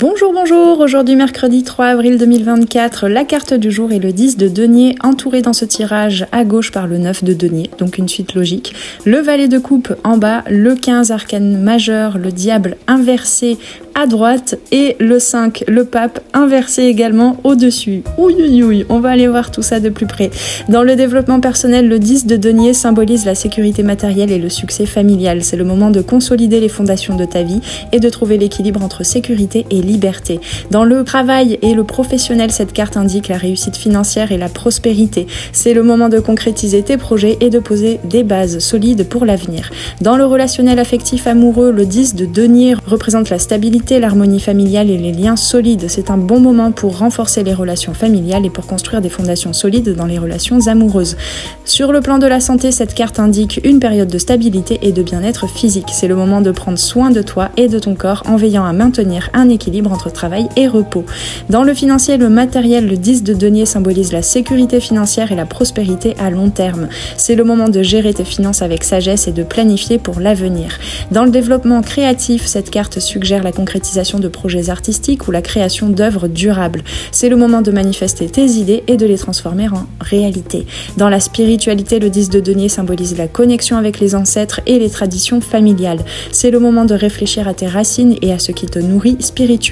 Bonjour, aujourd'hui mercredi 3 avril 2024, la carte du jour est le 10 de denier, entouré dans ce tirage à gauche par le 9 de denier, donc une suite logique. Le valet de coupe en bas, le 15 arcane majeur, le diable inversé à droite et le 5, le pape inversé également au-dessus. Ouïouïouï, on va aller voir tout ça de plus près. Dans le développement personnel, le 10 de denier symbolise la sécurité matérielle et le succès familial. C'est le moment de consolider les fondations de ta vie et de trouver l'équilibre entre sécurité et liberté. Dans le travail et le professionnel, cette carte indique la réussite financière et la prospérité. C'est le moment de concrétiser tes projets et de poser des bases solides pour l'avenir. Dans le relationnel affectif amoureux, le 10 de denier représente la stabilité, l'harmonie familiale et les liens solides. C'est un bon moment pour renforcer les relations familiales et pour construire des fondations solides dans les relations amoureuses. Sur le plan de la santé, cette carte indique une période de stabilité et de bien-être physique. C'est le moment de prendre soin de toi et de ton corps en veillant à maintenir un équilibre entre travail et repos. Dans le financier et le matériel, le 10 de denier symbolise la sécurité financière et la prospérité à long terme. C'est le moment de gérer tes finances avec sagesse et de planifier pour l'avenir. Dans le développement créatif, cette carte suggère la concrétisation de projets artistiques ou la création d'œuvres durables. C'est le moment de manifester tes idées et de les transformer en réalité. Dans la spiritualité, le 10 de denier symbolise la connexion avec les ancêtres et les traditions familiales. C'est le moment de réfléchir à tes racines et à ce qui te nourrit spirituellement.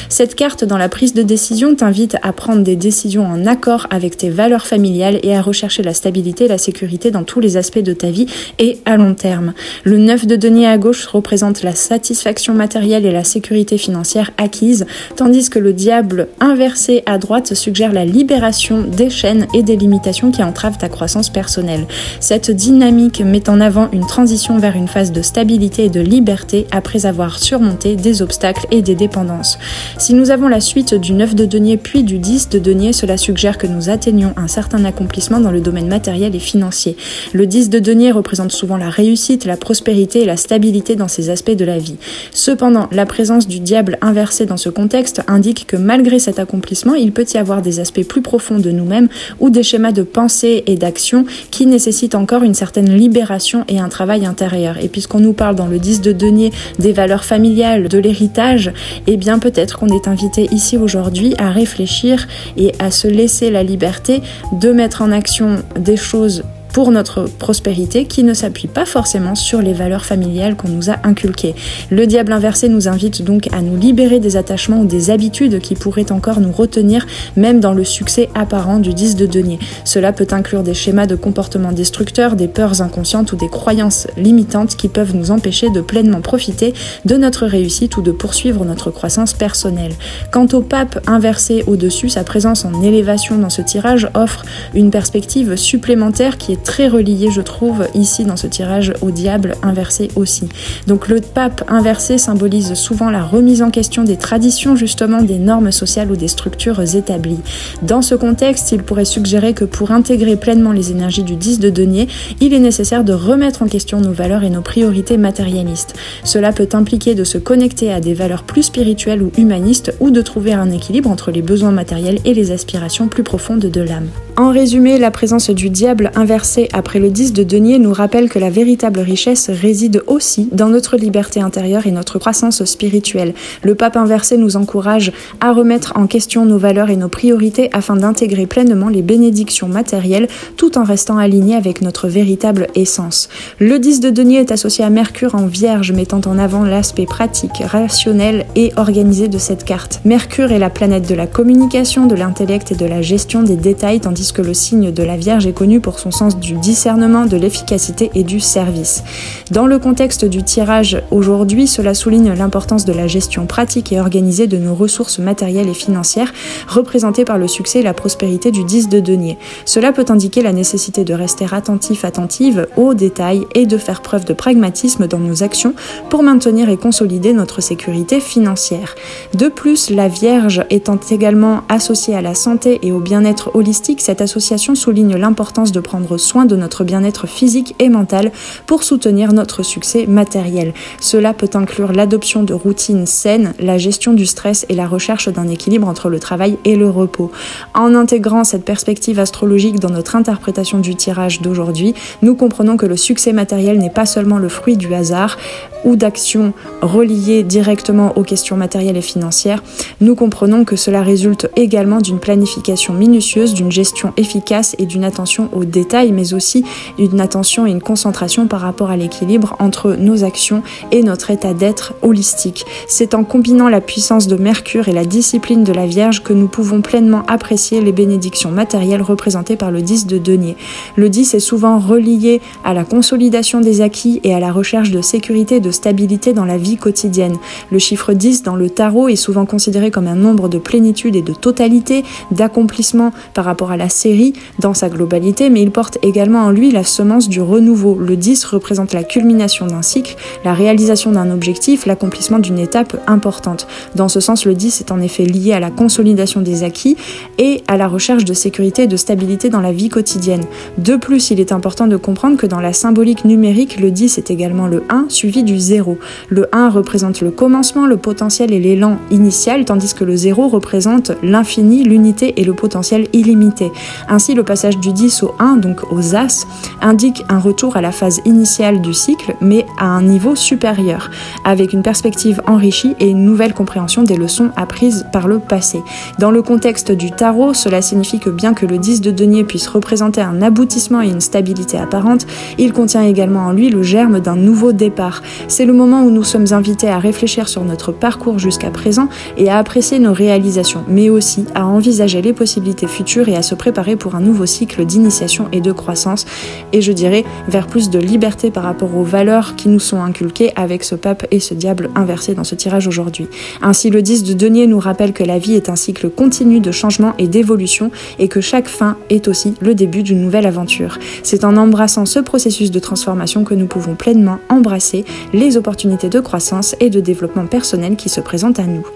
Cette carte, dans la prise de décision, t'invite à prendre des décisions en accord avec tes valeurs familiales et à rechercher la stabilité et la sécurité dans tous les aspects de ta vie et à long terme. Le 9 de denier à gauche représente la satisfaction matérielle et la sécurité financière acquise, tandis que le diable inversé à droite suggère la libération des chaînes et des limitations qui entravent ta croissance personnelle. Cette dynamique met en avant une transition vers une phase de stabilité et de liberté après avoir surmonté des obstacles et des dépendances. Si nous avons la suite du 9 de denier puis du 10 de denier, cela suggère que nous atteignons un certain accomplissement dans le domaine matériel et financier. Le 10 de denier représente souvent la réussite, la prospérité et la stabilité dans ces aspects de la vie. Cependant, la présence du diable inversé dans ce contexte indique que malgré cet accomplissement, il peut y avoir des aspects plus profonds de nous-mêmes ou des schémas de pensée et d'action qui nécessitent encore une certaine libération et un travail intérieur. Et puisqu'on nous parle dans le 10 de denier des valeurs familiales, de l'héritage, eh bien peut-être qu'on est invité ici aujourd'hui à réfléchir et à se laisser la liberté de mettre en action des choses pour notre prospérité qui ne s'appuie pas forcément sur les valeurs familiales qu'on nous a inculquées. Le diable inversé nous invite donc à nous libérer des attachements ou des habitudes qui pourraient encore nous retenir, même dans le succès apparent du 10 de denier. Cela peut inclure des schémas de comportement destructeurs, des peurs inconscientes ou des croyances limitantes qui peuvent nous empêcher de pleinement profiter de notre réussite ou de poursuivre notre croissance personnelle. Quant au pape inversé au-dessus, sa présence en élévation dans ce tirage offre une perspective supplémentaire qui est très relié, je trouve, ici dans ce tirage au diable inversé aussi. Donc le pape inversé symbolise souvent la remise en question des traditions, justement des normes sociales ou des structures établies. Dans ce contexte, il pourrait suggérer que pour intégrer pleinement les énergies du 10 de denier, il est nécessaire de remettre en question nos valeurs et nos priorités matérialistes. Cela peut impliquer de se connecter à des valeurs plus spirituelles ou humanistes ou de trouver un équilibre entre les besoins matériels et les aspirations plus profondes de l'âme. En résumé, la présence du diable inversé après le 10 de denier nous rappelle que la véritable richesse réside aussi dans notre liberté intérieure et notre croissance spirituelle. Le pape inversé nous encourage à remettre en question nos valeurs et nos priorités afin d'intégrer pleinement les bénédictions matérielles tout en restant alignés avec notre véritable essence. Le 10 de denier est associé à Mercure en Vierge, mettant en avant l'aspect pratique, rationnel et organisé de cette carte. Mercure est la planète de la communication, de l'intellect et de la gestion des détails, tandis que le signe de la Vierge est connu pour son sens du discernement, de l'efficacité et du service. Dans le contexte du tirage aujourd'hui, cela souligne l'importance de la gestion pratique et organisée de nos ressources matérielles et financières, représentées par le succès et la prospérité du 10 de denier. Cela peut indiquer la nécessité de rester attentive aux détails et de faire preuve de pragmatisme dans nos actions pour maintenir et consolider notre sécurité financière. De plus, la Vierge étant également associée à la santé et au bien-être holistique, cette association souligne l'importance de prendre soin soin de notre bien-être physique et mental pour soutenir notre succès matériel. Cela peut inclure l'adoption de routines saines, la gestion du stress et la recherche d'un équilibre entre le travail et le repos. En intégrant cette perspective astrologique dans notre interprétation du tirage d'aujourd'hui, nous comprenons que le succès matériel n'est pas seulement le fruit du hasard ou d'actions reliées directement aux questions matérielles et financières. Nous comprenons que cela résulte également d'une planification minutieuse, d'une gestion efficace et d'une attention aux détails, mais aussi d'une attention et une concentration par rapport à l'équilibre entre nos actions et notre état d'être holistique. C'est en combinant la puissance de Mercure et la discipline de la Vierge que nous pouvons pleinement apprécier les bénédictions matérielles représentées par le 10 de denier. Le 10 est souvent relié à la consolidation des acquis et à la recherche de sécurité et de stabilité dans la vie quotidienne. Le chiffre 10 dans le tarot est souvent considéré comme un nombre de plénitude et de totalité, d'accomplissement par rapport à la série dans sa globalité, mais il porte également en lui la semence du renouveau. Le 10 représente la culmination d'un cycle, la réalisation d'un objectif, l'accomplissement d'une étape importante. Dans ce sens, le 10 est en effet lié à la consolidation des acquis et à la recherche de sécurité et de stabilité dans la vie quotidienne. De plus, il est important de comprendre que dans la symbolique numérique, le 10 est également le 1 suivi du 0. Le 1 représente le commencement, le potentiel et l'élan initial, tandis que le 0 représente l'infini, l'unité et le potentiel illimité. Ainsi, le passage du 10 au 1, donc aux As, indique un retour à la phase initiale du cycle, mais à un niveau supérieur, avec une perspective enrichie et une nouvelle compréhension des leçons apprises par le passé. Dans le contexte du tarot, cela signifie que bien que le 10 de denier puisse représenter un aboutissement et une stabilité apparente, il contient également en lui le germe d'un nouveau départ. C'est le moment où nous sommes invités à réfléchir sur notre parcours jusqu'à présent et à apprécier nos réalisations, mais aussi à envisager les possibilités futures et à se préparer pour un nouveau cycle d'initiation et de croissance, et je dirais vers plus de liberté par rapport aux valeurs qui nous sont inculquées avec ce pape et ce diable inversé dans ce tirage aujourd'hui. Ainsi, le 10 de denier nous rappelle que la vie est un cycle continu de changement et d'évolution et que chaque fin est aussi le début d'une nouvelle aventure. C'est en embrassant ce processus de transformation que nous pouvons pleinement embrasser les opportunités de croissance et de développement personnel qui se présentent à nous.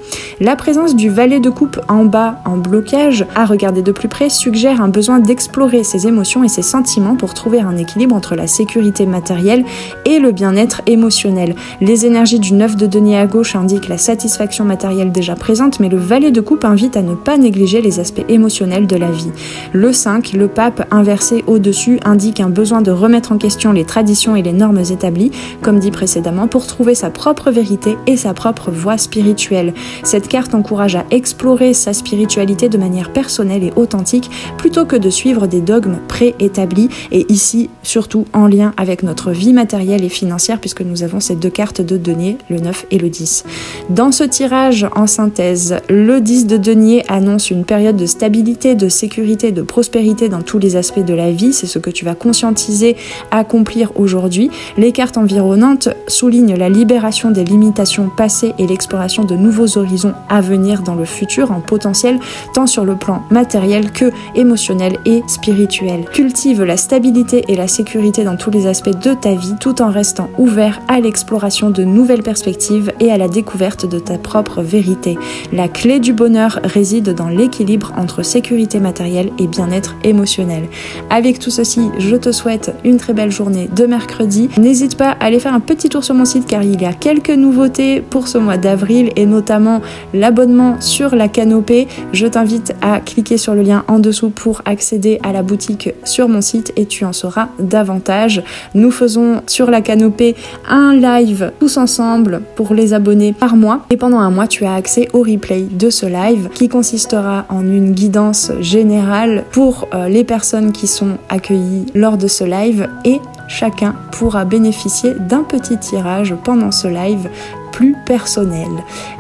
La présence du valet de coupe en bas en blocage, à regarder de plus près, suggère un besoin d'explorer ses émotions et ses sentiments pour trouver un équilibre entre la sécurité matérielle et le bien-être émotionnel. Les énergies du 9 de denier à gauche indiquent la satisfaction matérielle déjà présente, mais le valet de coupe invite à ne pas négliger les aspects émotionnels de la vie. Le 5, le pape inversé au-dessus, indique un besoin de remettre en question les traditions et les normes établies, comme dit précédemment, pour trouver sa propre vérité et sa propre voie spirituelle. Cette carte encourage à explorer sa spiritualité de manière personnelle et authentique, plutôt que de suivre des dogmes préétablis, et ici, surtout en lien avec notre vie matérielle et financière, puisque nous avons ces deux cartes de denier, le 9 et le 10. Dans ce tirage, en synthèse, le 10 de denier annonce une période de stabilité, de sécurité, de prospérité dans tous les aspects de la vie. C'est ce que tu vas conscientiser, accomplir aujourd'hui. Les cartes environnantes soulignent la libération des limitations passées et l'exploration de nouveaux horizons à venir dans le futur en potentiel, tant sur le plan matériel que émotionnel et spirituel. Cultive la stabilité et la sécurité dans tous les aspects de ta vie, tout en restant ouvert à l'exploration de nouvelles perspectives et à la découverte de ta propre vérité. La clé du bonheur réside dans l'équilibre entre sécurité matérielle et bien-être émotionnel. Avec tout ceci, je te souhaite une très belle journée de mercredi. N'hésite pas à aller faire un petit tour sur mon site car il y a quelques nouveautés pour ce mois d'avril et notamment l'abonnement sur la canopée. Je t'invite à cliquer sur le lien en dessous pour accéder à la boutique sur mon site et tu en sauras davantage. Nous faisons sur la canopée un live tous ensemble pour les abonnés par mois et pendant un mois tu as accès au replay de ce live qui consistera en une guidance générale pour les personnes qui sont accueillies lors de ce live et chacun pourra bénéficier d'un petit tirage pendant ce live plus personnel.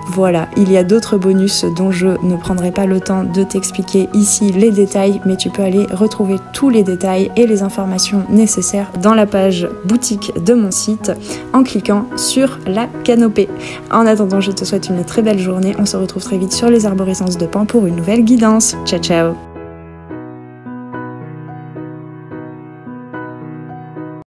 Voilà, il y a d'autres bonus dont je ne prendrai pas le temps de t'expliquer ici les détails, mais tu peux aller retrouver tous les détails et les informations nécessaires dans la page boutique de mon site en cliquant sur la canopée. En attendant, je te souhaite une très belle journée. On se retrouve très vite sur les arborescences de Pan pour une nouvelle guidance. Ciao ciao!